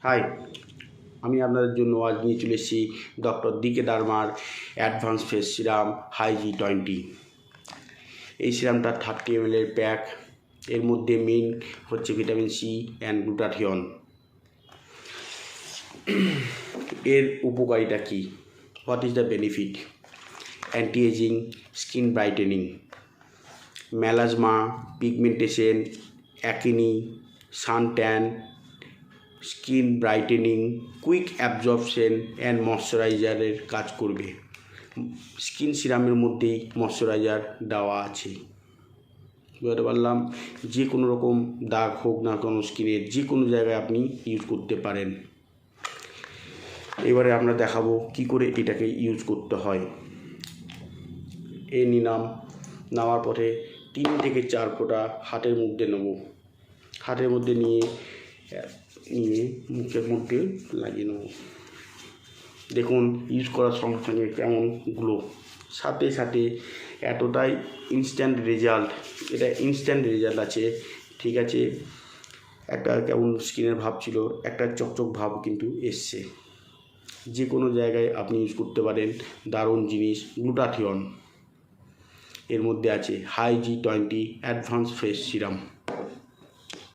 High, আমি আপনাদের জন্য আজ নিয়ে চলে এসেছি ডক্টর ডিকে ডার্মার অ্যাডভান্স ফেস সিরাম হাইজি20। এই সিরামটা 30 ml প্যাক। এর মধ্যে মেন হচ্ছে ভিটামিন সি অ্যান্ড গ্লুটাথিয়ন। এর উপকারিতা কী? What is the benefit? Anti aging, skin brightening, melasma, pigmentation, acne, sun tan, skin brightening, quick absorption and ময়শ্চারাইজারের কাজ করবে। স্কিন সিরামের মধ্যেই ময়শ্চারাইজার দেওয়া আছে। বুঝতে পারলাম, যে কোনো রকম দাগ হোক না কোনো স্কিনের যে কোনো জায়গায় আপনি ইউজ করতে পারেন। এবারে আমরা দেখাবো কি করে এটাকে ইউজ করতে হয়। নিলাম, নেওয়ার পরে 3 থেকে 4 ফোঁটা হাতের মধ্যে নেব। হাতের মধ্যে নিয়ে মুখের মধ্যে লাগিয়ে নেব। দেখুন ইউজ করার সঙ্গে সঙ্গে কেমন গ্লো, সাথে সাথে এতটাই ইনস্ট্যান্ট রেজাল্ট। এটা ইনস্ট্যান্ট রেজাল্ট আছে, ঠিক আছে। একটা কেমন স্কিনের ভাব ছিল, একটা চকচক ভাব কিন্তু এসছে। যে কোনো জায়গায় আপনি ইউজ করতে পারেন। দারুণ জিনিস। গ্লুটাথিয়ন এর মধ্যে আছে হাইজি20 অ্যাডভান্স ফেস সিরাম।